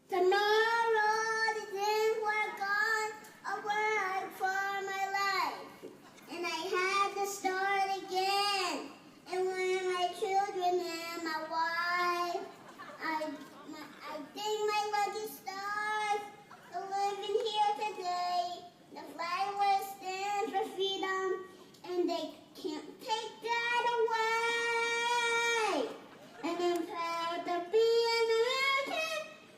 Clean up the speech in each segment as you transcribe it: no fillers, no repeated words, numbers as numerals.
Tomorrow the things were gone, a work for my life, and I had to start again. And when my children and my wife, I thank my lucky stars for living here today. The flag will stand for freedom, and they can't take that away. And I'm proud to be an American.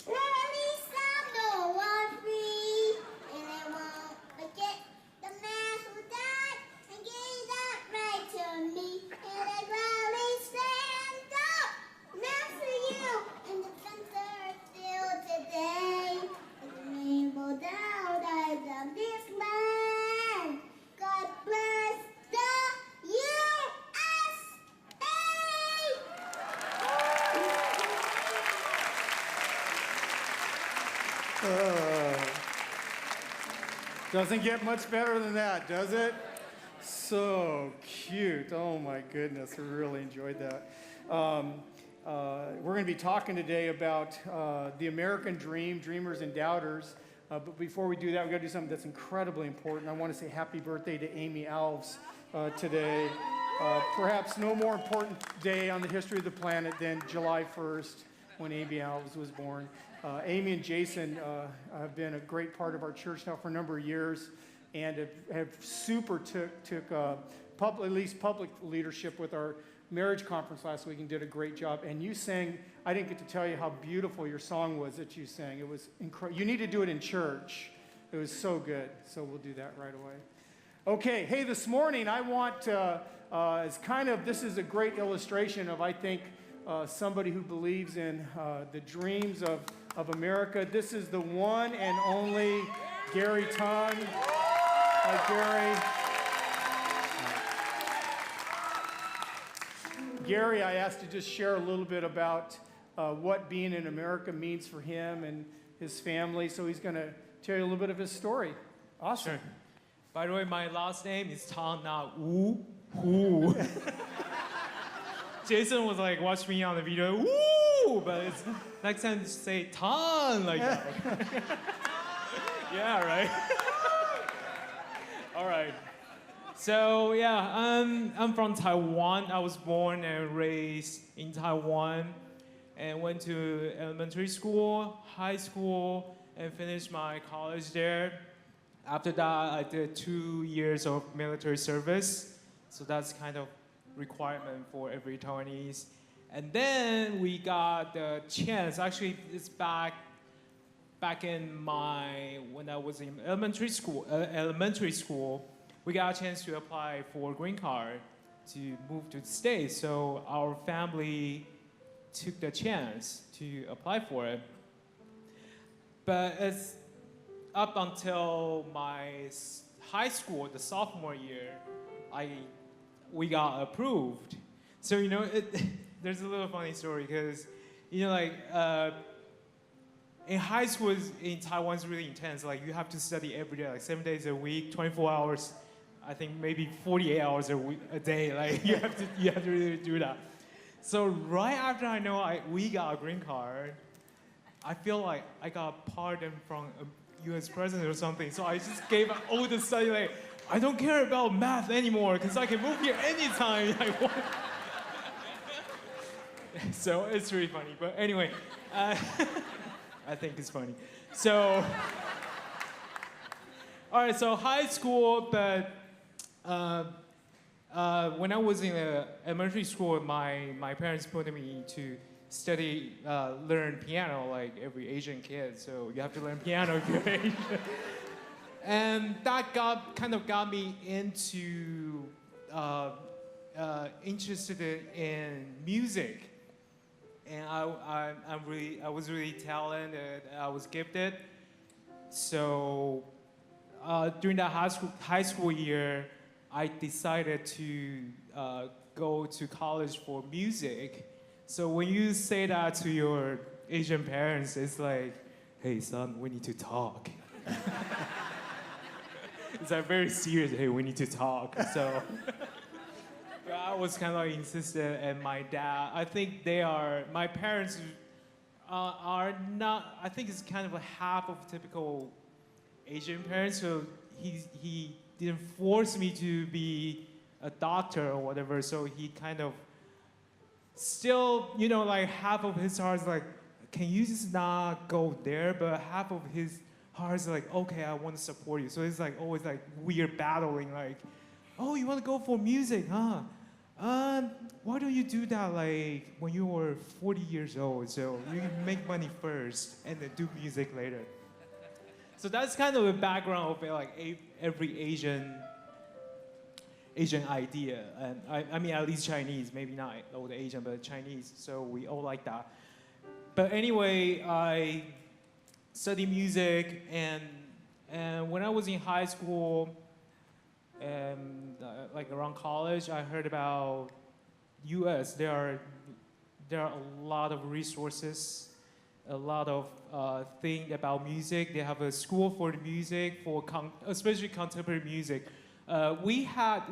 At least I know I'm free, and I won't forget the man who died and gave that right to me. And I proudly stand up now for you, and the fencer still today. With the rainbow down, I love this land. God bless the USA. Doesn't get much better than that, does it? So cute. Oh my goodness, I really enjoyed that. We're going to be talking today about the American dream, dreamers and doubters. But before we do that, we've got to do something that's incredibly important. I want to say happy birthday to Amy Alves today. Perhaps no more important day on the history of the planet than July 1st when Amy Alves was born. Amy and Jason have been a great part of our church now for a number of years and have super took at least public leadership with our marriage conference last week and did a great job. And you sang, I didn't get to tell you how beautiful your song was that you sang. It was incredible. You need to do it in church. It was so good. So we'll do that right away. Okay, hey, this morning I want, this is a great illustration of, I think, somebody who believes in the dreams of America. This is the one and only Gary Tong. Hi, Gary. Gary, I asked to just share a little bit about what being in America means for him and his family. So he's going to tell you a little bit of his story. Awesome. Sure. By the way, my last name is Tong, not Wu. Wu. Jason was like, watch me on the video, woo! But it's next time just say Tong like that. Yeah, right? All right. So yeah, I'm from Taiwan. I was born and raised in Taiwan and went to elementary school, high school, and finished my college there. After that, I did 2 years of military service. So that's kind of requirement for every Taiwanese. And then we got the chance, actually it's back in when I was in elementary school, we got a chance to apply for a green card to move to the States. So our family took the chance to apply for it. But it's up until my high school, the sophomore year, we got approved. So, there's a little funny story because, in high school in Taiwan is really intense. Like you have to study every day, like 7 days a week, 24 hours, I think maybe 48 hours a day. Like you have to really do that. So right after we got a green card, I feel like I got pardoned from a U.S. president or something. So I just gave up all the study, like, I don't care about math anymore because I can move here anytime I want. So it's really funny. But anyway, I think it's funny. So, all right, so high school, but when I was in elementary school, my parents put me to learn piano like every Asian kid. So you have to learn piano if you're Asian. And that got me into interested in music, and I was really talented. I was gifted. So during that high school year, I decided to go to college for music. So when you say that to your Asian parents, it's like, hey son, we need to talk. It's like very serious, hey, we need to talk. So I was kind of like insistent, and my dad, I think my parents are not. I think it's kind of a half of typical Asian parents. So he didn't force me to be a doctor or whatever. So he kind of still, like half of his heart is like, can you just not go there? But half of his heart is like, okay, I want to support you. So it's like always like weird battling, like, oh, you want to go for music, huh? Why don't you do that like when you were 40 years old? So you can make money first and then do music later. So that's kind of the background of like every Asian idea, and I mean at least Chinese, maybe not all the Asian, but Chinese. So we all like that. But anyway, I studied music, and when I was in high school, and like around college, I heard about U.S. There are a lot of resources, a lot of thing about music. They have a school for the music, for especially contemporary music. We had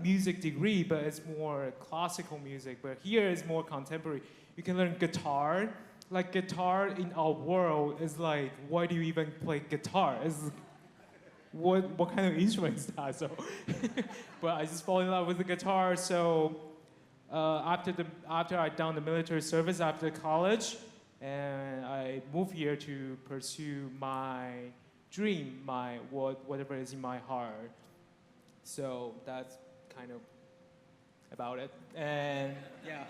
music degree, but it's more classical music. But here is more contemporary. You can learn guitar. Like guitar in our world is like, why do you even play guitar? It's what kind of instrument is that? So, but I just fall in love with the guitar. So after I done the military service after college, and I moved here to pursue my dream, whatever is in my heart. So that's kind of about it. And yeah.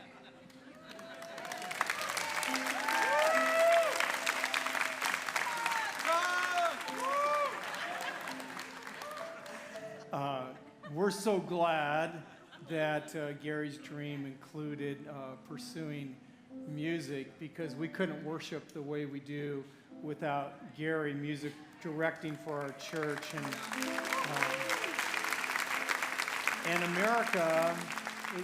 We're so glad that Gary's dream included pursuing music, because we couldn't worship the way we do without Gary music directing for our church. And America,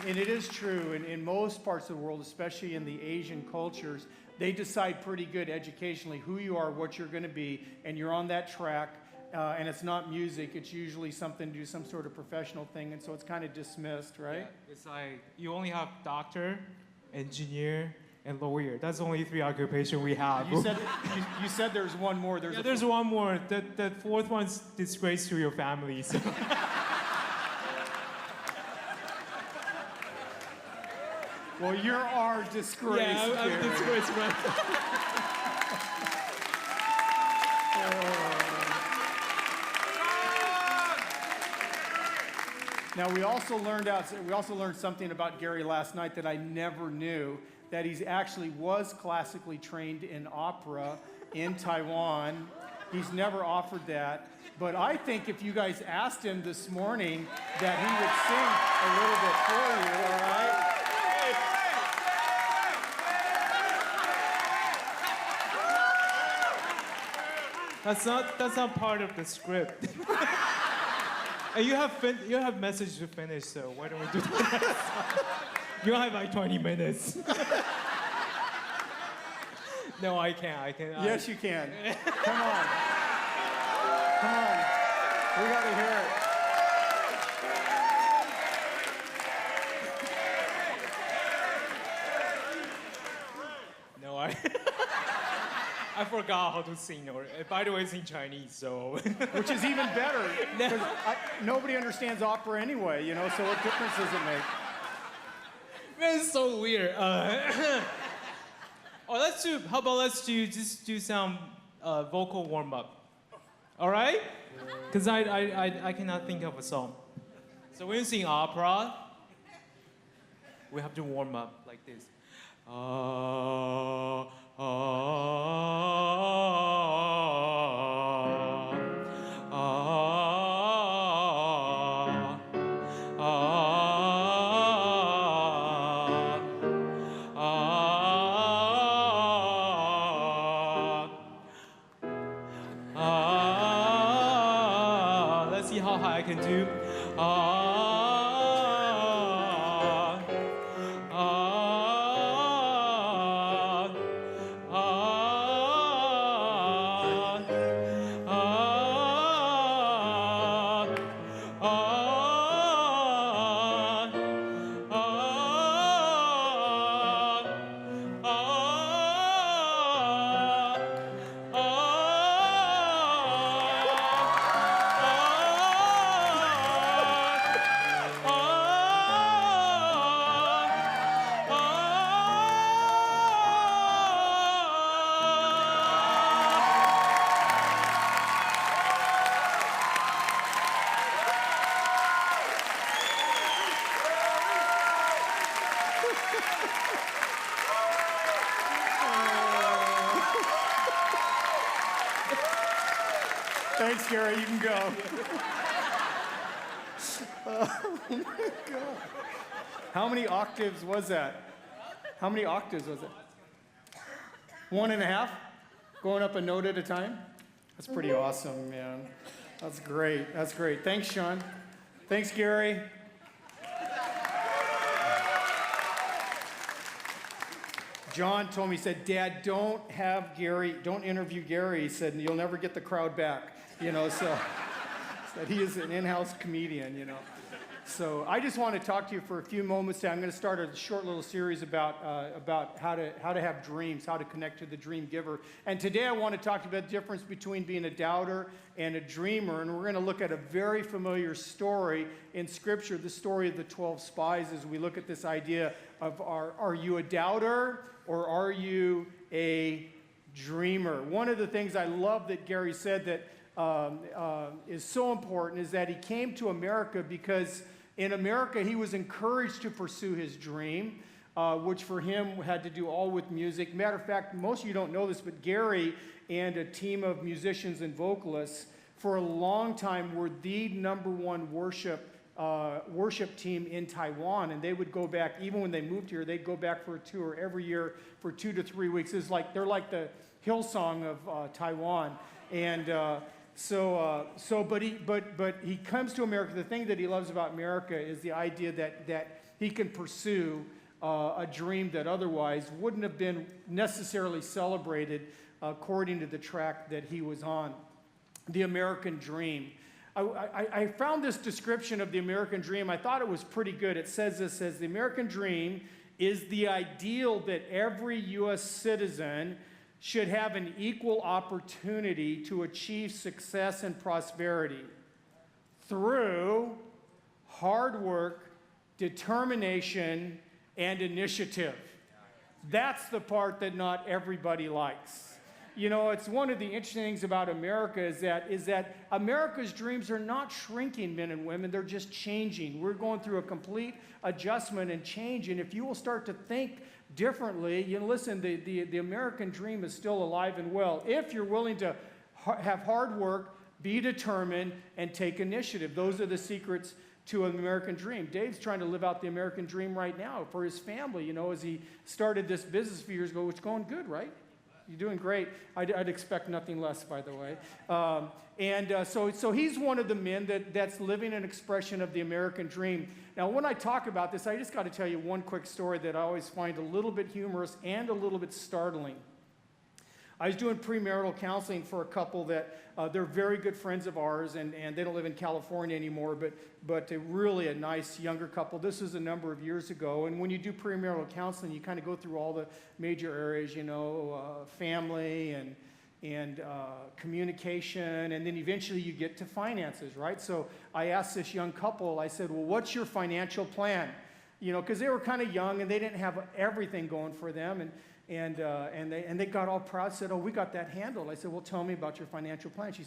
and it is true, in most parts of the world, especially in the Asian cultures, they decide pretty good educationally who you are, what you're going to be, and you're on that track. And it's not music, it's usually something to do some sort of professional thing, and so it's kind of dismissed, right? Yeah, it's like you only have doctor, engineer, and lawyer. That's the only 3 occupations we have. You said there's one more. There's one more. The fourth one's disgrace to your family. So. Well, you're our disgrace. Yeah, I'm disgraced, right? Now we also learned something about Gary last night that I never knew, that he actually was classically trained in opera in Taiwan. He's never offered that, but I think if you guys asked him this morning that he would sing a little bit for you, all right? That's not part of the script. And you have message to finish, so why don't we do that? You don't have like 20 minutes. No, I can't. Yes, you can. Come on. Come on. We got to hear it. No, I forgot how to sing. Or by the way, it's in Chinese, so. Which is even better, because nobody understands opera anyway, so what difference does it make? Man, it's so weird. How about let's do some vocal warm-up. All right? Because I cannot think of a song. So when you sing opera, we have to warm up like this. Let's see how high I can do. Thanks, Gary. You can go. Oh my God. How many octaves was that? How many octaves was it? 1.5? Going up a note at a time? That's pretty awesome, man. That's great. That's great. Thanks, Sean. Thanks, Gary. John told me, he said, Dad, don't interview Gary. He said, you'll never get the crowd back. So that he is an in-house comedian, So I just want to talk to you for a few moments today. I'm going to start a short little series about how to have dreams, how to connect to the dream giver. And today I want to talk to you about the difference between being a doubter and a dreamer. And we're going to look at a very familiar story in Scripture, the story of the 12 spies, as we look at this idea of are you a doubter or are you a dreamer? One of the things I love that Gary said that is so important is that he came to America because in America he was encouraged to pursue his dream, which for him had to do all with music. Matter of fact, most of you don't know this, but Gary and a team of musicians and vocalists for a long time were the #1 worship team in Taiwan, and they would go back, even when they moved here, they'd go back for a tour every year for 2 to 3 weeks. They're like the Hillsong of Taiwan, and but he comes to America. The thing that he loves about America is the idea that he can pursue a dream that otherwise wouldn't have been necessarily celebrated according to the track that he was on. The American dream. I found this description of the American dream. I thought it was pretty good. It says the American dream is the ideal that every U.S. citizen should have an equal opportunity to achieve success and prosperity through hard work, determination, and initiative. That's the part that not everybody likes. It's one of the interesting things about America is that America's dreams are not shrinking, men and women. They're just changing. We're going through a complete adjustment and change. And if you will start to think differently, listen, the American dream is still alive and well. If you're willing to have hard work, be determined, and take initiative. Those are the secrets to an American dream. Dave's trying to live out the American dream right now for his family, as he started this business a few years ago. It's going good, right? You're doing great. I'd expect nothing less, by the way. So he's one of the men that's living an expression of the American dream. Now, when I talk about this, I just got to tell you one quick story that I always find a little bit humorous and a little bit startling. I was doing premarital counseling for a couple that they're very good friends of ours, and they don't live in California anymore, but they're really a nice younger couple. This was a number of years ago, and when you do premarital counseling, you kind of go through all the major areas, family and communication, and then eventually you get to finances, right? So I asked this young couple, I said, well, what's your financial plan? Because they were kind of young and they didn't have everything going for them, and they got all proud, said, oh, we got that handled. I said, well, tell me about your financial plan. She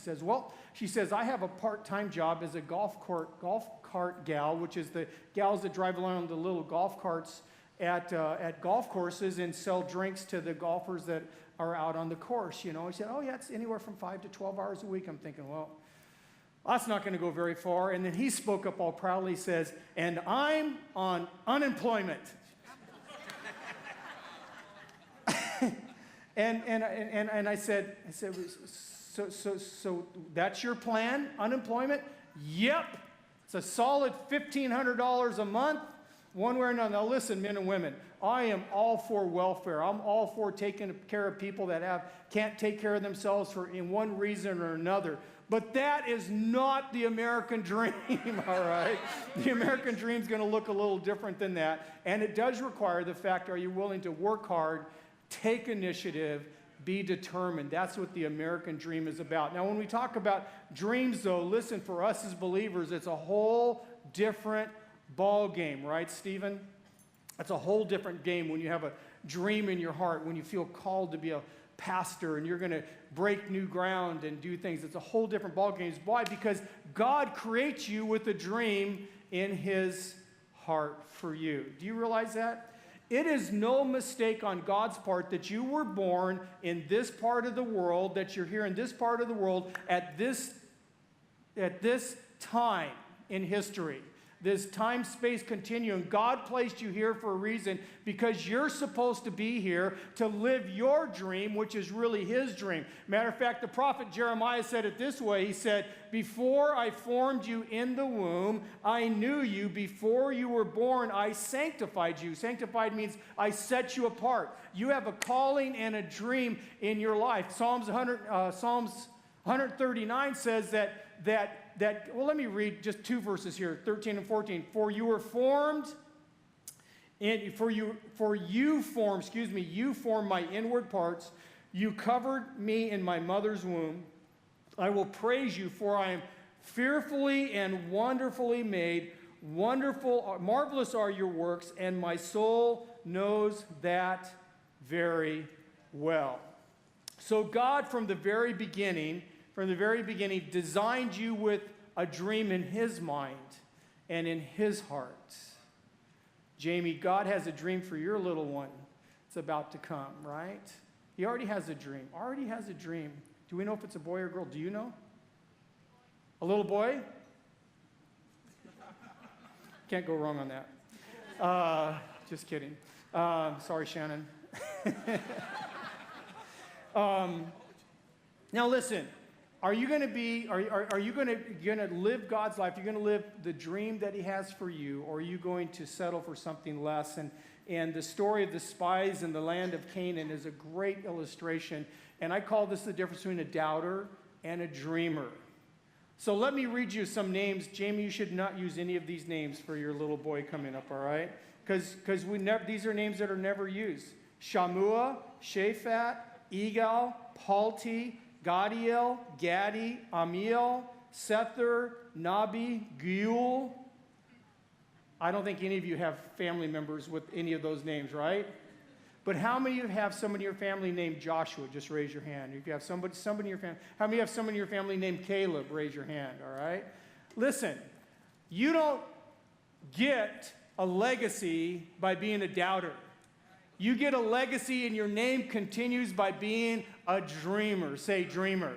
says, I have a part-time job as a golf cart gal, which is the gals that drive around the little golf carts at golf courses and sell drinks to the golfers that are out on the course. He said, oh, yeah, it's anywhere from 5 to 12 hours a week. I'm thinking, well, that's not going to go very far. And then he spoke up all proudly, says, and I'm on unemployment. And I said, so that's your plan, unemployment? Yep. It's a solid $1,500 a month, one way or another. Now listen, men and women, I am all for welfare. I'm all for taking care of people that can't take care of themselves for in one reason or another. But that is not the American dream, all right? The American dream is going to look a little different than that. And it does require the fact, are you willing to work hard, take initiative, be determined? That's what the American dream is about. Now, when we talk about dreams, though, listen, for us as believers, it's a whole different ball game, right, Stephen? It's a whole different game when you have a dream in your heart, when you feel called to be a pastor and you're going to break new ground and do things. It's a whole different ball game. Why? Because God creates you with a dream in his heart for you. Do you realize that? It is no mistake on God's part that you were born in this part of the world, that you're here in this part of the world at this at this time in history, this time-space continuum, God placed you here for a reason, because you're supposed to be here to live your dream, which is really his dream. Matter of fact, the prophet Jeremiah said it this way. He said, before I formed you in the womb, I knew you. Before you were born, I sanctified you. Sanctified means I set you apart. You have a calling and a dream in your life. Psalms 139 says well, let me read just two verses here, 13 and 14. For you formed my inward parts. You covered me in my mother's womb. I will praise you, for I am fearfully and wonderfully made. Wonderful, marvelous are your works, and my soul knows that very well. So God, from the very beginning, designed you with a dream in his mind and in his heart. Jamie, God has a dream for your little one. It's about to come, right? He already has a dream. Do we know if it's a boy or girl? Do you know? A little boy? Can't go wrong on that. Just kidding. Sorry, Shannon. Now listen. Are you going to live God's life? Are you going to live the dream that he has for you, or are you going to settle for something less? And the story of the spies in the land of Canaan is a great illustration. And I call this the difference between a doubter and a dreamer. So let me read you some names. Jamie, you should not use any of these names for your little boy coming up, all right? Because these are names that are never used. Shammua, Shaphat, Egal, Palti, Gadiel, Gadi, Amiel, Sether, Nabi, Geuel. I don't think any of you have family members with any of those names, right? But how many of you have somebody in your family named Joshua? Just raise your hand. If you have somebody in your family, how many have someone in your family named Caleb? Raise your hand, all right? Listen, you don't get a legacy by being a doubter. You get a legacy, and your name continues by being a dreamer. Say dreamer.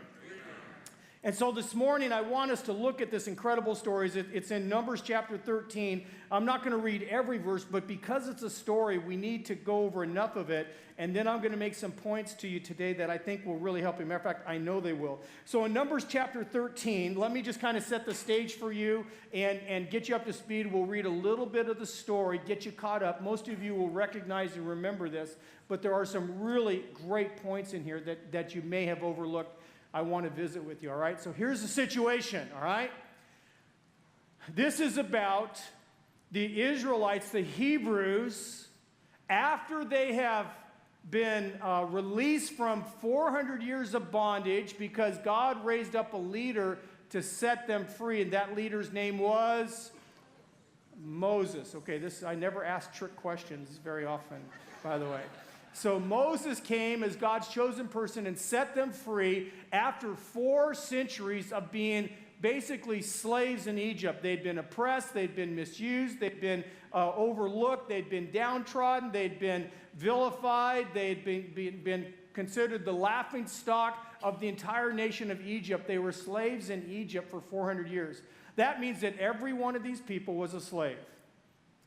And so this morning, I want us to look at this incredible story. It's in Numbers chapter 13. I'm not going to read every verse, but because it's a story, we need to go over enough of it. And then I'm going to make some points to you today that I think will really help you. Matter of fact, I know they will. So in Numbers chapter 13, let me just kind of set the stage for you and get you up to speed. We'll read a little bit of the story, get you caught up. Most of you will recognize and remember this, but there are some really great points in here that you may have overlooked. I want to visit with you, all right? So here's the situation, all right? This is about the Israelites, the Hebrews, after they have been released from 400 years of bondage because God raised up a leader to set them free, and that leader's name was Moses. Okay, I never ask trick questions very often, by the way. So Moses came as God's chosen person and set them free after 4 centuries of being basically slaves in Egypt. They'd been oppressed, they'd been misused, they'd been overlooked, they'd been downtrodden, they'd been vilified, they'd been considered the laughing stock of the entire nation of Egypt. They were slaves in Egypt for 400 years. That means that every one of these people was a slave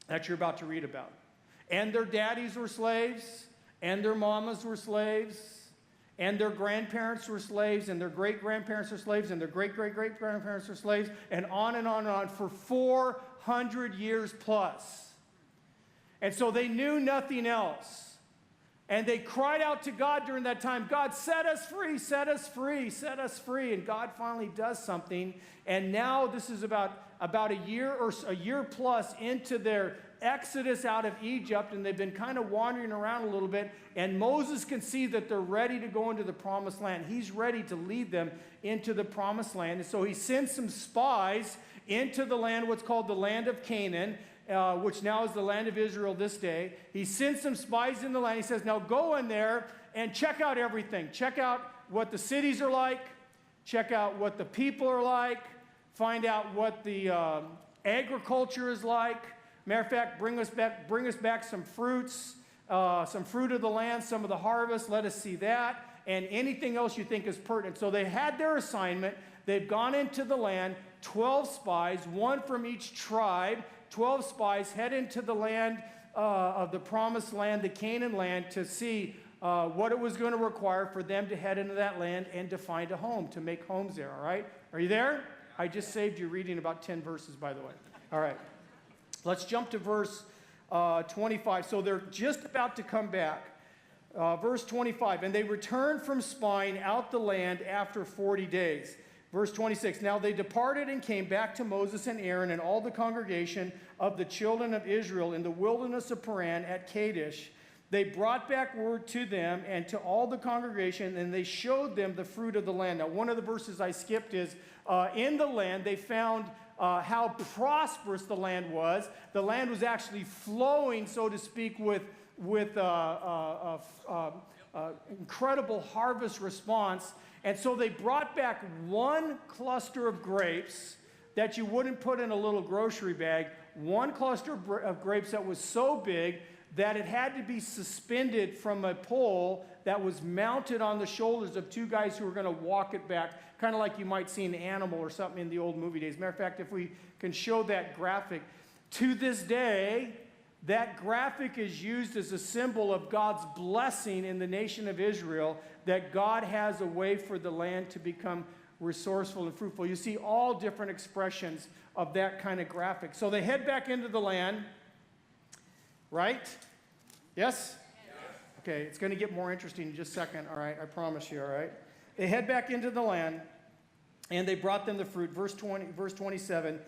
that you're about to read about. And their daddies were slaves, and their mamas were slaves, and their grandparents were slaves, and their great-grandparents were slaves, and their great-great-great-grandparents were slaves, and on and on and on for 400 years plus. And so they knew nothing else. And they cried out to God during that time, God, set us free, set us free, set us free. And God finally does something. And now this is about a year plus into their exodus out of Egypt, and they've been kind of wandering around a little bit, and Moses can see that they're ready to go into the promised land. He's ready to lead them into the promised land, and so he sends some spies into the land, what's called the land of Canaan, which now is the land of Israel this day. He sends some spies in the land. He says, now go in there and check out everything. Check out what the cities are like. Check out what the people are like. Find out what the agriculture is like. Matter of fact, bring us back some fruits, some fruit of the land, some of the harvest. Let us see that. and anything else you think is pertinent. So they had their assignment. They've gone into the land, 12 spies, one from each tribe. 12 spies head into the land of the promised land, the Canaan land, to see what it was going to require for them to head into that land and to find a home, to make homes there, all right? Are you there? I just saved you reading about 10 verses, by the way. All right. Let's jump to verse 25. So they're just about to come back. Verse 25, and they returned from spying out the land after 40 days. Verse 26, now they departed and came back to Moses and Aaron and all the congregation of the children of Israel in the wilderness of Paran at Kadesh. They brought back word to them and to all the congregation, and they showed them the fruit of the land. Now, one of the verses I skipped is, in the land they found how prosperous the land was. The land was actually flowing, so to speak, with incredible harvest response. And so they brought back one cluster of grapes that you wouldn't put in a little grocery bag, one cluster of grapes that was so big that it had to be suspended from a pole that was mounted on the shoulders of two guys who were going to walk it back, kind of like you might see an animal or something in the old movie days. Matter of fact, if we can show that graphic, to this day, that graphic is used as a symbol of God's blessing in the nation of Israel, that God has a way for the land to become resourceful and fruitful. You see all different expressions of that kind of graphic. So they head back into the land, right? Yes? Okay, it's going to get more interesting in just a second, all right? I promise you, all right? They head back into the land, and they brought them the fruit. Verse 27,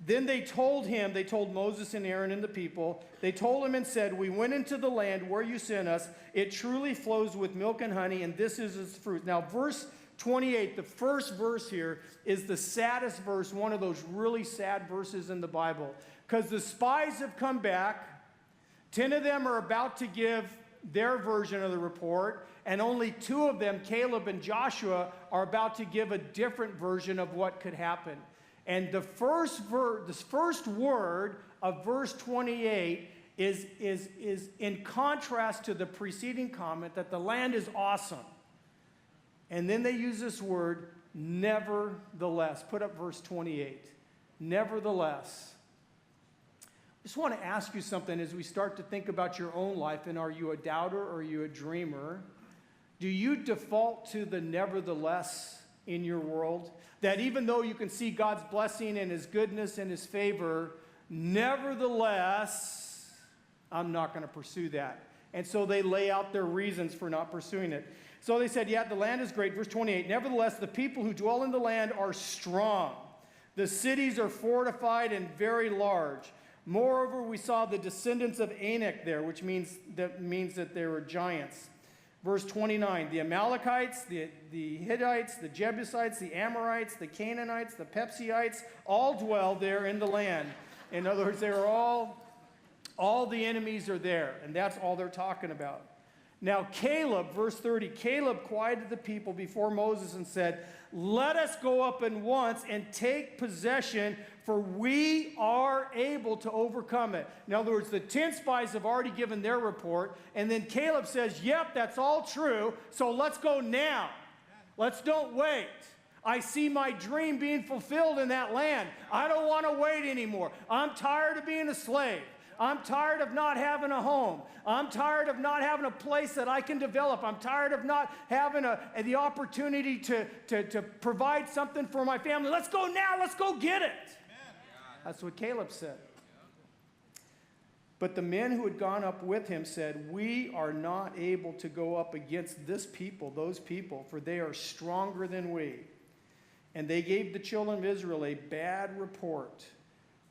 then they told Moses and Aaron and the people, they told him and said, we went into the land where you sent us. It truly flows with milk and honey, and this is its fruit. Now, verse 28, the first verse here, is the saddest verse, one of those really sad verses in the Bible. Because the spies have come back. 10 of them are about to give their version of the report, and only 2 of them, Caleb and Joshua, are about to give a different version of what could happen. And the first word of verse 28 is in contrast to the preceding comment that the land is awesome. And then they use this word, nevertheless. Put up verse 28. Nevertheless. I just want to ask you something as we start to think about your own life. And are you a doubter or are you a dreamer? Do you default to the nevertheless in your world? That even though you can see God's blessing and His goodness and His favor, nevertheless, I'm not going to pursue that. And so they lay out their reasons for not pursuing it. So they said, yeah, the land is great. Verse 28, nevertheless, the people who dwell in the land are strong. The cities are fortified and very large. Moreover, we saw the descendants of Anak there, which means that they were giants. Verse 29, the Amalekites, the Hittites, the Jebusites, the Amorites, the Canaanites, the Perizzites, all dwell there in the land. In other words, they are all the enemies are there, and that's all they're talking about. Now Caleb, verse 30, Caleb quieted the people before Moses and said, let us go up at once and take possession, for we are able to overcome it. In other words, the 10 spies have already given their report, and then Caleb says, yep, that's all true, so let's go now. Let's don't wait. I see my dream being fulfilled in that land. I don't want to wait anymore. I'm tired of being a slave. I'm tired of not having a home. I'm tired of not having a place that I can develop. I'm tired of not having the opportunity to provide something for my family. Let's go now. Let's go get it. Amen. That's what Caleb said. But the men who had gone up with him said, we are not able to go up against this people, those people, for they are stronger than we. And they gave the children of Israel a bad report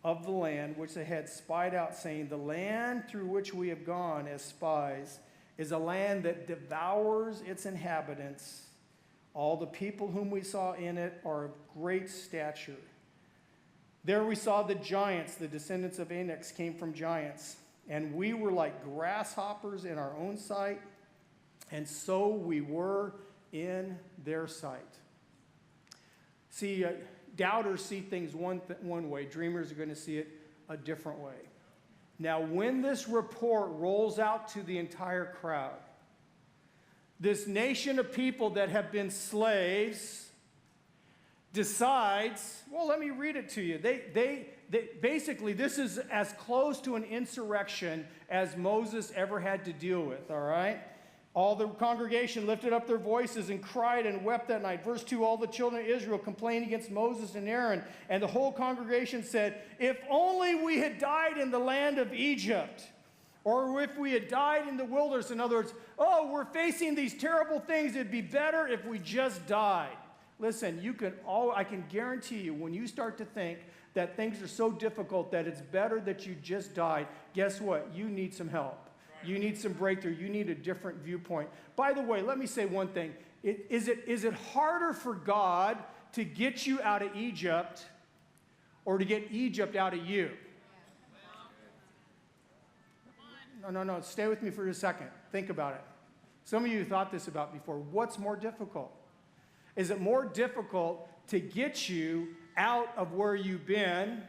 of the land which they had spied out, saying, the land through which we have gone as spies is a land that devours its inhabitants. All the people whom we saw in it are of great stature. There we saw the giants, the descendants of Anak came from giants, and we were like grasshoppers in our own sight, and so we were in their sight. See, doubters see things one way. Dreamers are going to see it a different way. Now, when this report rolls out to the entire crowd, this nation of people that have been slaves decides, well, let me read it to you. They basically, this is as close to an insurrection as Moses ever had to deal with, all right? All the congregation lifted up their voices and cried and wept that night. Verse 2, all the children of Israel complained against Moses and Aaron, and the whole congregation said, if only we had died in the land of Egypt, or if we had died in the wilderness. In other words, oh, we're facing these terrible things. It'd be better if we just died. Listen, I can guarantee you, when you start to think that things are so difficult that it's better that you just died, guess what? You need some help. You need some breakthrough. You need a different viewpoint. By the way, let me say one thing. Is it harder for God to get you out of Egypt or to get Egypt out of you? No. Stay with me for a second. Think about it. Some of you thought this about before. What's more difficult? Is it more difficult to get you out of where you've been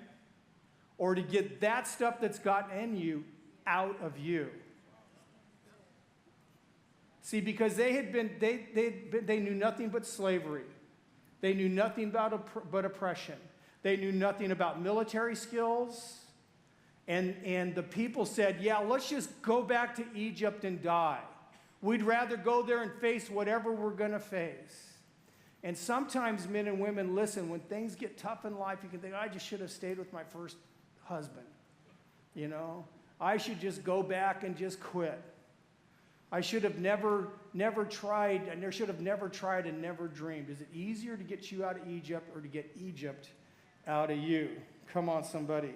or to get that stuff that's gotten in you out of you? See, because they knew nothing but slavery. They knew nothing but oppression. They knew nothing about military skills. And the people said, yeah, let's just go back to Egypt and die. We'd rather go there and face whatever we're going to face. And sometimes men and women, listen, when things get tough in life, you can think, I just should have stayed with my first husband. You know, I should just go back and just quit. I should have never tried, and there should have never tried and never dreamed. Is it easier to get you out of Egypt or to get Egypt out of you? Come on, somebody.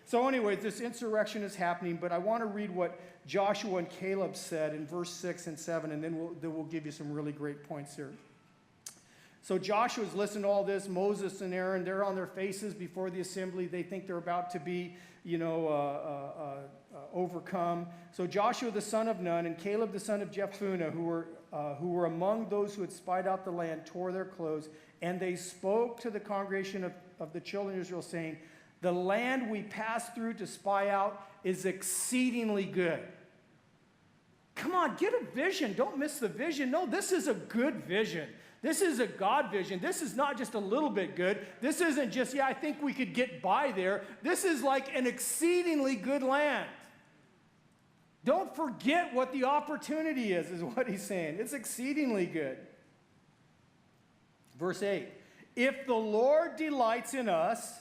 So anyways, this insurrection is happening, but I want to read what Joshua and Caleb said in verse 6 and 7, and then we'll give you some really great points here. So Joshua's listening to all this. Moses and Aaron, they're on their faces before the assembly. They think they're about to be, overcome. So Joshua the son of Nun and Caleb the son of Jephunneh, who were among those who had spied out the land, tore their clothes, and they spoke to the congregation of the children of Israel, saying, the land we passed through to spy out is exceedingly good. Come on, get a vision. Don't miss the vision. No, this is a good vision. This is a God vision. This is not just a little bit good. This isn't just, I think we could get by there. This is like an exceedingly good land. Don't forget what the opportunity is what he's saying. It's exceedingly good. Verse 8, if the Lord delights in us,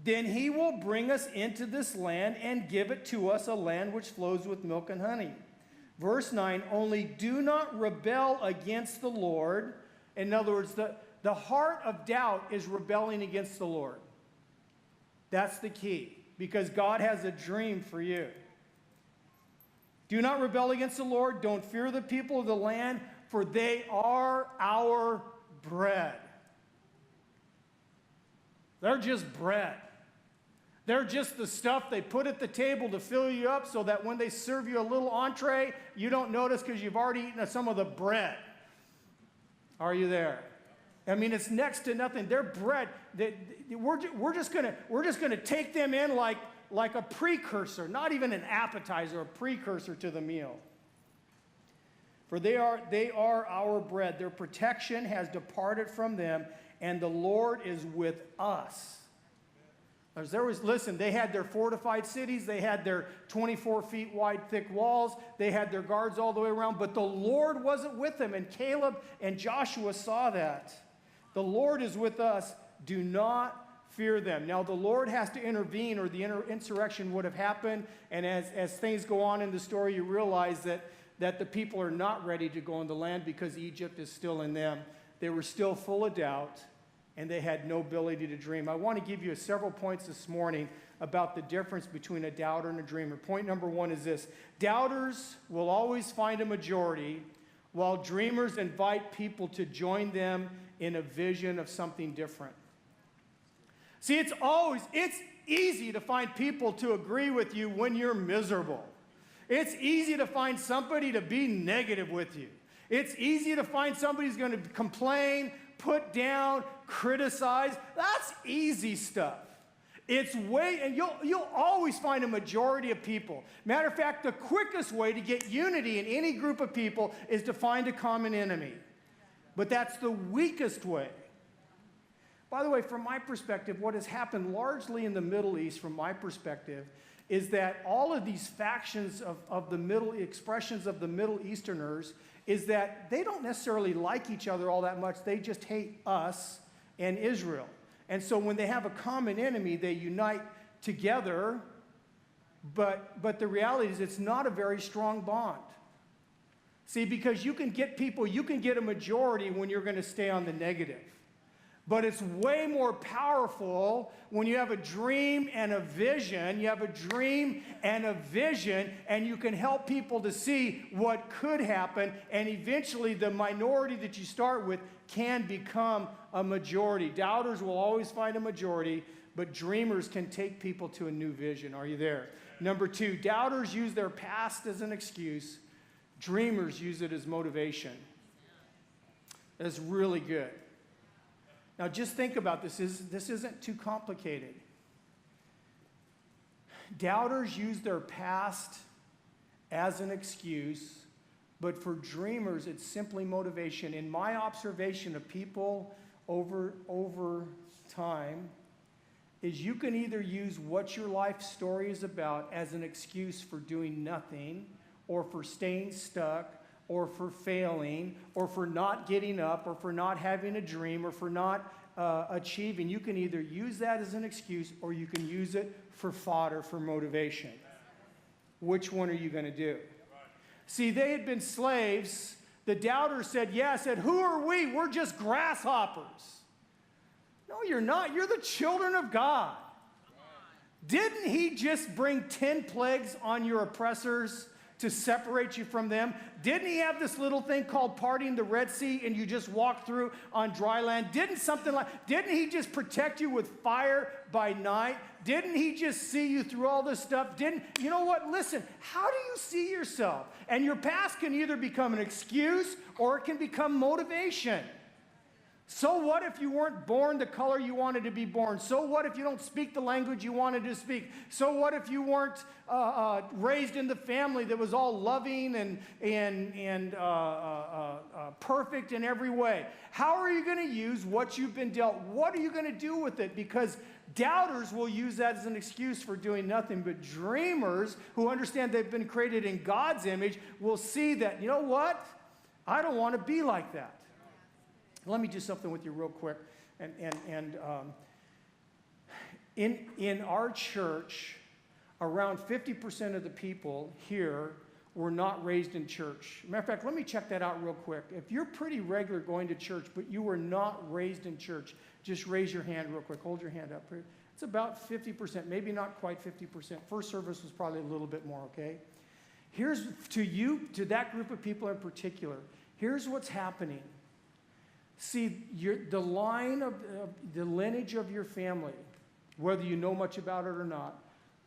then he will bring us into this land and give it to us, a land which flows with milk and honey. Verse 9, only do not rebel against the Lord. In other words, the heart of doubt is rebelling against the Lord. That's the key, because God has a dream for you. Do not rebel against the Lord. Don't fear the people of the land, for they are our bread. They're just bread. They're just the stuff they put at the table to fill you up so that when they serve you a little entree, you don't notice because you've already eaten some of the bread. Are you there? I mean, it's next to nothing. They're bread. We're just gonna take them in like a precursor, not even an appetizer, a precursor to the meal. For they are our bread. Their protection has departed from them, and the Lord is with us. Listen, they had their fortified cities. They had their 24 feet wide thick walls. They had their guards all the way around. But the Lord wasn't with them. And Caleb and Joshua saw that. The Lord is with us. Do not fear them. Now, the Lord has to intervene or the insurrection would have happened. And as things go on in the story, you realize that the people are not ready to go in the land because Egypt is still in them. They were still full of doubt, and they had no ability to dream. I want to give you several points this morning about the difference between a doubter and a dreamer. Point number one is this: doubters will always find a majority, while dreamers invite people to join them in a vision of something different. See, it's easy to find people to agree with you when you're miserable. It's easy to find somebody to be negative with you. It's easy to find somebody who's going to complain, put down, criticize. That's easy stuff. And you'll always find a majority of people. Matter of fact, the quickest way to get unity in any group of people is to find a common enemy. But that's the weakest way. By the way, from my perspective, what has happened largely in the Middle East, from my perspective, is that all of these factions of the expressions of the Middle Easterners is that they don't necessarily like each other all that much. They just hate us and Israel. And so when they have a common enemy, they unite together. But the reality is it's not a very strong bond. See, because you can get a majority when you're going to stay on the negative. But it's way more powerful when you have a dream and a vision. You have a dream and a vision, and you can help people to see what could happen. And eventually, the minority that you start with can become a majority. Doubters will always find a majority, but dreamers can take people to a new vision. Are you there? Number 2, doubters use their past as an excuse. Dreamers use it as motivation. That's really good. Now, just think about this. This isn't too complicated. Doubters use their past as an excuse, but for dreamers, it's simply motivation. In my observation of people over time, is you can either use what your life story is about as an excuse for doing nothing, or for staying stuck, or for failing, or for not getting up, or for not having a dream, or for not achieving. You can either use that as an excuse, or you can use it for fodder, for motivation. Which one are you going to do? See, they had been slaves. The doubters said, who are we? We're just grasshoppers. No, you're not. You're the children of God. Didn't he just bring 10 plagues on your oppressors to separate you from them? Didn't he have this little thing called parting the Red Sea and you just walk through on dry land? Didn't he just protect you with fire by night? Didn't he just see you through all this stuff? You know what? Listen, how do you see yourself? And your past can either become an excuse or it can become motivation. So what if you weren't born the color you wanted to be born? So what if you don't speak the language you wanted to speak? So what if you weren't raised in the family that was all loving and perfect in every way? How are you going to use what you've been dealt? What are you going to do with it? Because doubters will use that as an excuse for doing nothing. But dreamers who understand they've been created in God's image will see that, you know what? I don't want to be like that. Let me do something with you real quick. In our church, around 50% of the people here were not raised in church. Matter of fact, let me check that out real quick. If you're pretty regular going to church, but you were not raised in church, just raise your hand real quick. Hold your hand up. It's about 50%, maybe not quite 50%. First service was probably a little bit more, okay? Here's to that group of people in particular, here's what's happening. See, the line of the lineage of your family, whether you know much about it or not,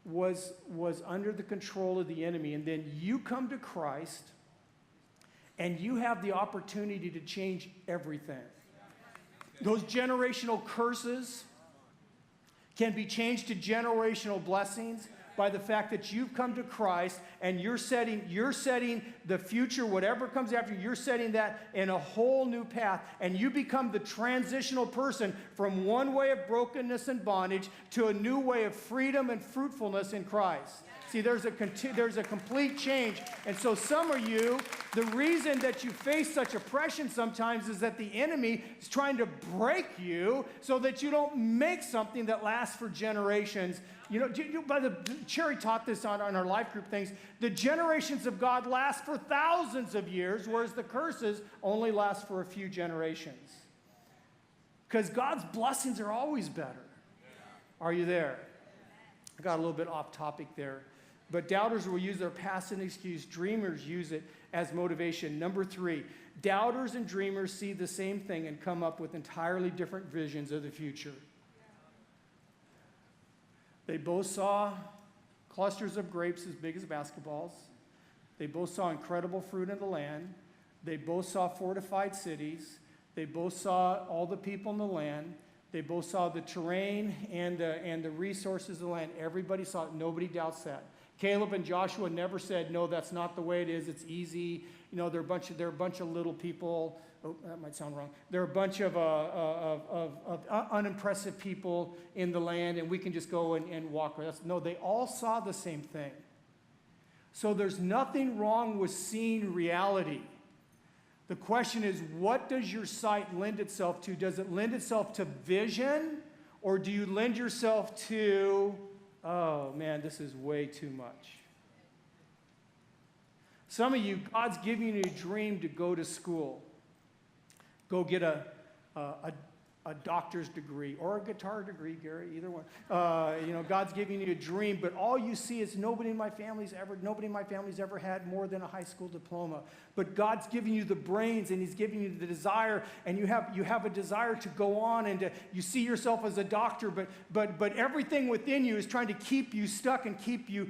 was under the control of the enemy. And then you come to Christ, and you have the opportunity to change everything. Those generational curses can be changed to generational blessings by the fact that you've come to Christ and you're setting the future, whatever comes after you're setting that in a whole new path, and you become the transitional person from one way of brokenness and bondage to a new way of freedom and fruitfulness in Christ. See, there's a complete change. And so some of you, the reason that you face such oppression sometimes is that the enemy is trying to break you so that you don't make something that lasts for generations. Cherry taught this on our life group things. The generations of God last for thousands of years, whereas the curses only last for a few generations. Because God's blessings are always better. Are you there? I got a little bit off topic there. But doubters will use their past as an excuse. Dreamers use it as motivation. Number 3, doubters and dreamers see the same thing and come up with entirely different visions of the future. They both saw clusters of grapes as big as basketballs. They both saw incredible fruit in the land. They both saw fortified cities. They both saw all the people in the land. They both saw the terrain and the resources of the land. Everybody saw it. Nobody doubts that. Caleb and Joshua never said, no, that's not the way it is. It's easy. You know, they're a bunch of little people. Oh, that might sound wrong. They're a bunch of unimpressive people in the land, and we can just go and walk. No, they all saw the same thing. So there's nothing wrong with seeing reality. The question is, what does your sight lend itself to? Does it lend itself to vision, or do you lend yourself to, oh man, this is way too much? Some of you, God's giving you a dream to go to school. Go get a doctor's degree or a guitar degree, Gary, either one. You know, God's giving you a dream, but all you see is nobody in my family's ever had more than a high school diploma. But God's giving you the brains, and He's giving you the desire, and you have a desire to go on, and you see yourself as a doctor, but everything within you is trying to keep you stuck and keep you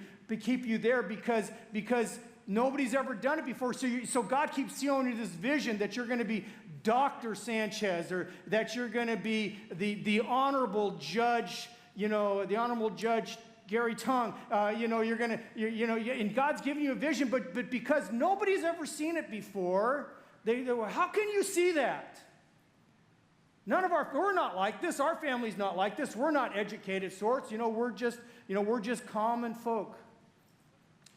there because nobody's ever done it before. So God keeps showing you this vision that you're going to be Dr. Sanchez, or that you're going to be the honorable judge, you know, the honorable judge Gary Tung. You know, and God's giving you a vision, but because nobody's ever seen it before, they go, how can you see that? We're not like this. Our family's not like this. We're not educated sorts. You know, we're just common folk.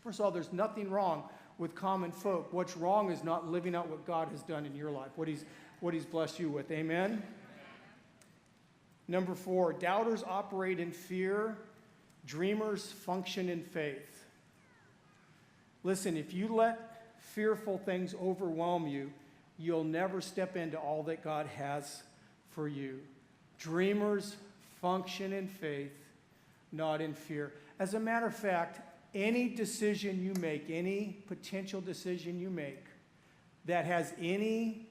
First of all, there's nothing wrong with common folk. What's wrong is not living out what God has done in your life, what he's blessed you with. Amen? Number 4, doubters operate in fear. Dreamers function in faith. Listen, if you let fearful things overwhelm you, you'll never step into all that God has for you. Dreamers function in faith, not in fear. As a matter of fact, any decision you make, any potential decision you make that has any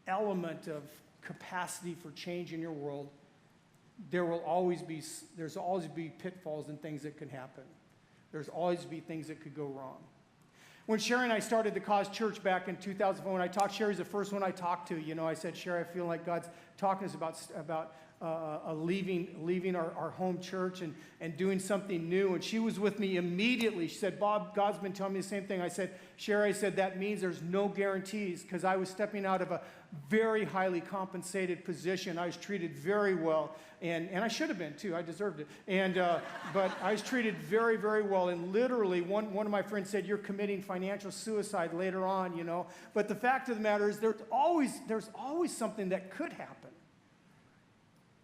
element of capacity for change in your world, there's always be pitfalls and things that can happen. There's always be things that could go wrong. When Sherry and I started the Cause Church back in 2004, when I talked, Sherry's the first one I talked to. You know, I said, Sherry, I feel like God's talking to us about leaving our home church and doing something new. And she was with me immediately. She said, Bob, God's been telling me the same thing. I said, Sherry, that means there's no guarantees, because I was stepping out of a very highly compensated position. I was treated very well, and I should have been too. I deserved it. But I was treated very, very well. And literally, one of my friends said, you're committing financial suicide later on, you know. But the fact of the matter is, there's always something that could happen.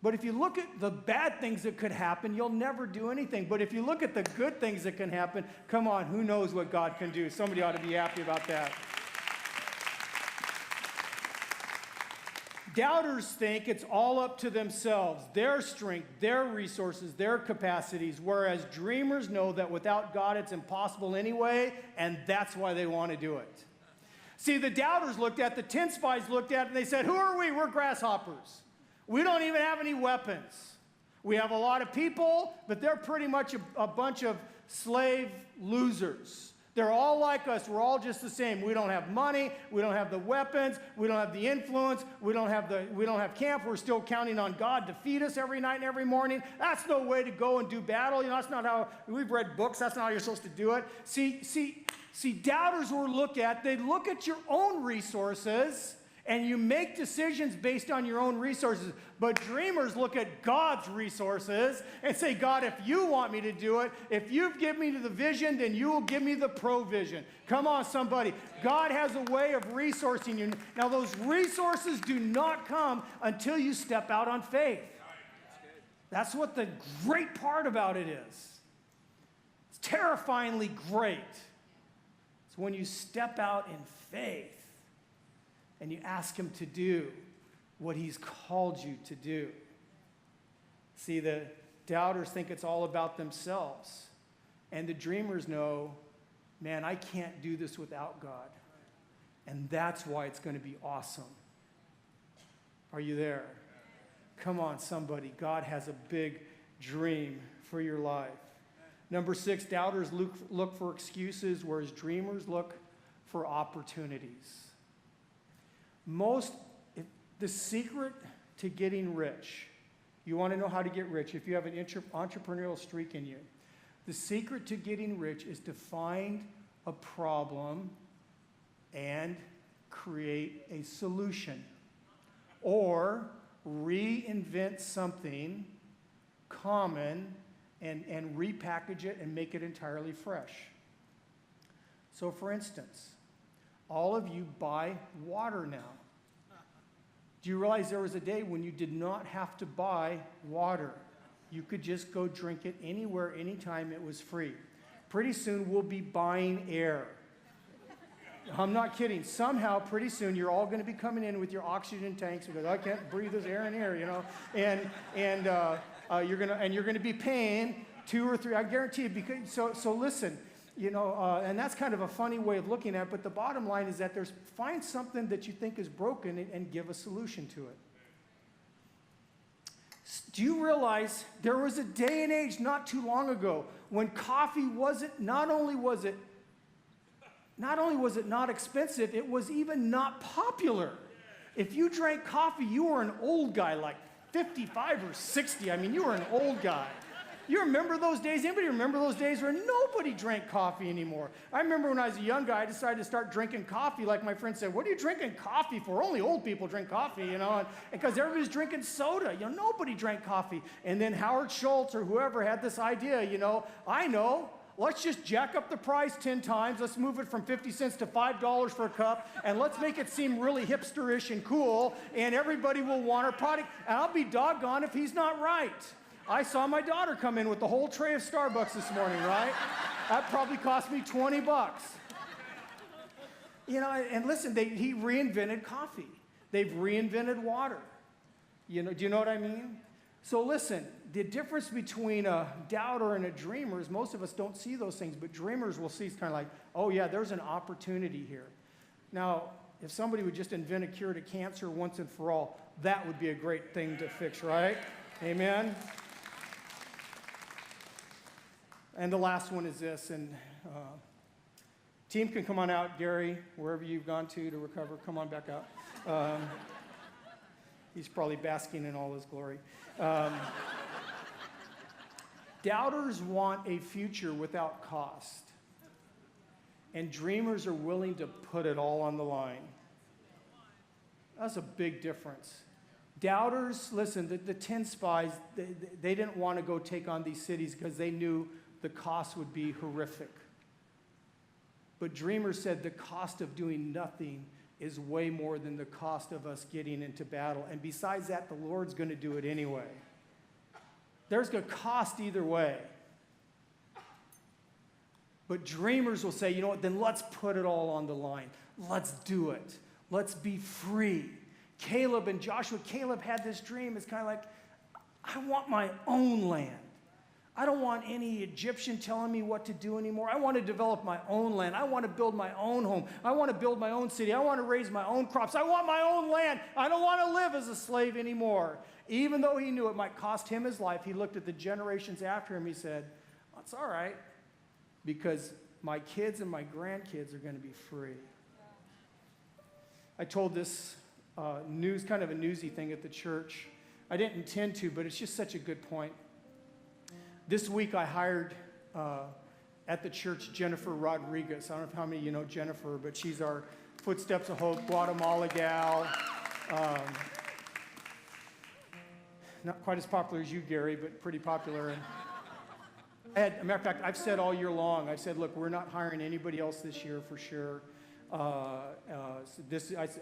But if you look at the bad things that could happen, you'll never do anything. But if you look at the good things that can happen, come on, who knows what God can do? Somebody ought to be happy about that. Doubters think it's all up to themselves, their strength, their resources, their capacities, whereas dreamers know that without God it's impossible anyway, and that's why they want to do it. See, the doubters looked at, the 10 spies looked at, and they said, who are we? We're grasshoppers. We don't even have any weapons. We have a lot of people, but they're pretty much a bunch of slave losers. They're all like us. We're all just the same. We don't have money. We don't have the weapons. We don't have the influence. We don't have camp. We're still counting on God to feed us every night and every morning. That's no way to go and do battle. You know, that's not how we've read books. That's not how you're supposed to do it. See, doubters will look at, they look at your own resources, and you make decisions based on your own resources. But dreamers look at God's resources and say, God, if you want me to do it, if you've given me the vision, then you will give me the provision. Come on, somebody. God has a way of resourcing you. Now, those resources do not come until you step out on faith. That's what the great part about it is. It's terrifyingly great. It's when you step out in faith and you ask him to do what he's called you to do. See, the doubters think it's all about themselves. And the dreamers know, man, I can't do this without God. And that's why it's going to be awesome. Are you there? Come on, somebody. God has a big dream for your life. Number 6, doubters look for excuses, whereas dreamers look for opportunities. The secret to getting rich, you want to know how to get rich if you have an entrepreneurial streak in you. The secret to getting rich is to find a problem and create a solution, or reinvent something common and repackage it and make it entirely fresh. So for instance, all of you buy water now. Do you realize there was a day when you did not have to buy water? You could just go drink it anywhere, anytime. It was free. Pretty soon we'll be buying air. I'm not kidding. Somehow, pretty soon, you're all going to be coming in with your oxygen tanks because I can't breathe this air in here, you know. You're going to be paying 2 or 3. I guarantee you. Because so listen, you know, and that's kind of a funny way of looking at it. But the bottom line is that find something that you think is broken and give a solution to it. Do you realize there was a day and age not too long ago when coffee not only was it not expensive, it was even not popular. If you drank coffee, you were an old guy, like 55 or 60. I mean, you were an old guy. You remember those days? Anybody remember those days where nobody drank coffee anymore? I remember when I was a young guy, I decided to start drinking coffee. Like my friend said, what are you drinking coffee for? Only old people drink coffee, you know, because everybody's drinking soda. You know, nobody drank coffee. And then Howard Schultz or whoever had this idea, you know, let's just jack up the price 10 times. Let's move it from 50 cents to $5 for a cup, and let's make it seem really hipsterish and cool, and everybody will want our product. And I'll be doggone if he's not right. I saw my daughter come in with the whole tray of Starbucks this morning, right? That probably cost me $20. You know, and listen, he reinvented coffee. They've reinvented water. You know, do you know what I mean? So listen, the difference between a doubter and a dreamer is most of us don't see those things, but dreamers will see. It's kind of like, oh yeah, there's an opportunity here. Now, if somebody would just invent a cure to cancer once and for all, that would be a great thing to fix, right? Amen? And the last one is this, and team can come on out. Gary, wherever you've gone to recover, come on back out. He's probably basking in all his glory. Doubters want a future without cost, and dreamers are willing to put it all on the line. That's a big difference. Doubters, listen, the 10 spies, they didn't want to go take on these cities because they knew the cost would be horrific. But dreamers said the cost of doing nothing is way more than the cost of us getting into battle. And besides that, the Lord's going to do it anyway. There's a cost either way. But dreamers will say, you know what, then let's put it all on the line. Let's do it. Let's be free. Caleb and Joshua, Caleb had this dream. It's kind of like, I want my own land. I don't want any Egyptian telling me what to do anymore. I want to develop my own land. I want to build my own home. I want to build my own city. I want to raise my own crops. I want my own land. I don't want to live as a slave anymore. Even though he knew it might cost him his life, he looked at the generations after him. He said, that's all right, because my kids and my grandkids are going to be free. I told this kind of a newsy thing at the church. I didn't intend to, but it's just such a good point. This week I hired at the church Jennifer Rodriguez. I don't know how many of you know Jennifer, but she's our Footsteps of Hope Guatemala gal. Not quite as popular as you, Gary, but pretty popular. As a matter of fact, I've said all year long, I've said, look, we're not hiring anybody else this year for sure. I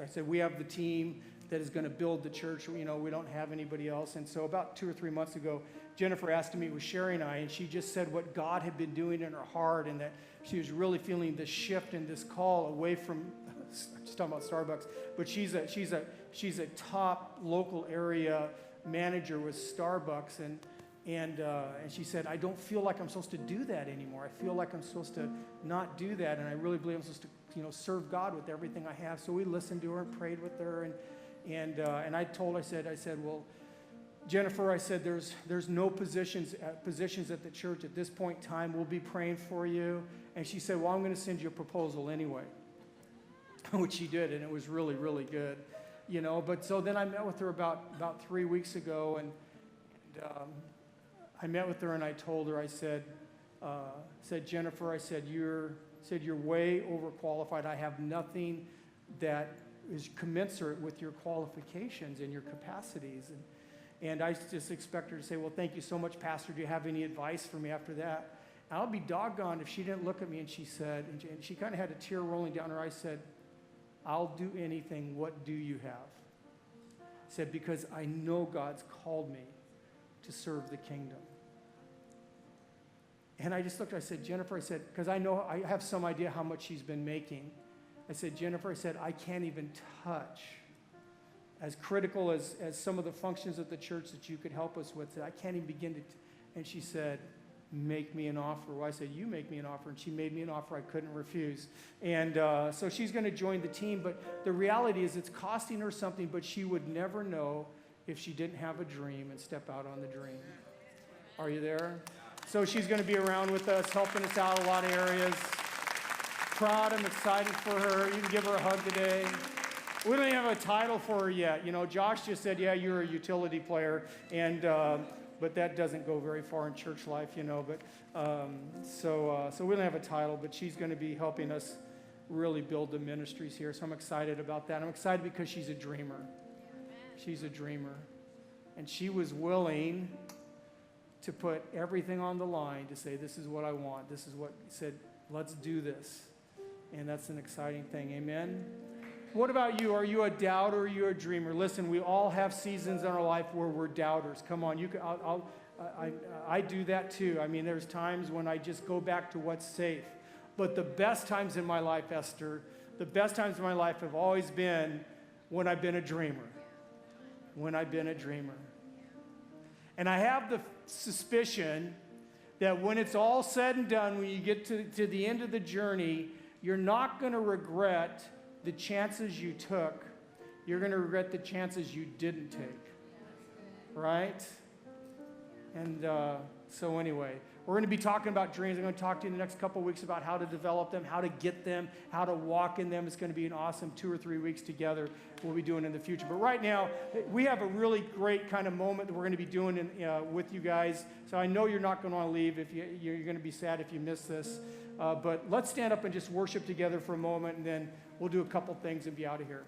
said, we have the team that is going to build the church. You know, we don't have anybody else. And so about 2 or 3 months ago, Jennifer asked to meet with Sherry and I, and she just said what God had been doing in her heart and that she was really feeling this shift and this call away from, just talking about Starbucks, but she's a top local area manager with Starbucks, and she said, I don't feel like I'm supposed to do that anymore. I feel like I'm supposed to not do that, and I really believe I'm supposed to, you know, serve God with everything I have. So we listened to her and prayed with her, and I said, well, Jennifer, I said, there's no positions at the church at this point in time. We'll be praying for you. And she said, well, I'm going to send you a proposal anyway, which she did, and it was really, really good. But so then I met with her about 3 weeks ago, and I met with her and I told her, I said, Jennifer, I said, you're way overqualified. I have nothing that is commensurate with your qualifications and your capacities. And I just expect her to say, well, thank you so much, Pastor. Do you have any advice for me after that? And I'll be doggone if she didn't look at me and she said, and she kind of had a tear rolling down her eye, said, I'll do anything. What do you have? I said, because I know God's called me to serve the kingdom. And I just looked, I said, Jennifer, I said, because I know I have some idea how much she's been making. I said, Jennifer, I said, I can't even touch, as critical as some of the functions of the church that you could help us with, I can't even begin to. And she said, make me an offer. Well, I said, you make me an offer. And she made me an offer I couldn't refuse. And so she's going to join the team. But the reality is it's costing her something, but she would never know if she didn't have a dream and step out on the dream. Are you there? So she's going to be around with us, helping us out in a lot of areas. Proud, I'm excited for her. You can give her a hug today. We don't even have a title for her yet. Josh just said, yeah, you're a utility player. And but that doesn't go very far in church life, So we don't have a title, but she's going to be helping us really build the ministries here. So I'm excited about that. I'm excited because she's a dreamer. She's a dreamer. And she was willing to put everything on the line to say, this is what I want. This is what he said, let's do this. And that's an exciting thing. Amen? What about you? Are you a doubter or are you a dreamer? Listen, we all have seasons in our life where we're doubters. Come on, I do that too. I mean, there's times when I just go back to what's safe. But the best times in my life, Esther, the best times in my life have always been when I've been a dreamer. When I've been a dreamer. And I have the suspicion that when it's all said and done, when you get to the end of the journey, you're not going to regret the chances you took. You're going to regret the chances you didn't take. Right? And so anyway, we're going to be talking about dreams. I'm going to talk to you in the next couple of weeks about how to develop them, how to get them, how to walk in them. It's going to be an awesome 2 or 3 weeks together we'll be doing in the future. But right now, we have a really great kind of moment that we're going to be doing with you guys. So I know you're not going to want to leave. You're going to be sad if you miss this. But let's stand up and just worship together for a moment, and then we'll do a couple things and be out of here.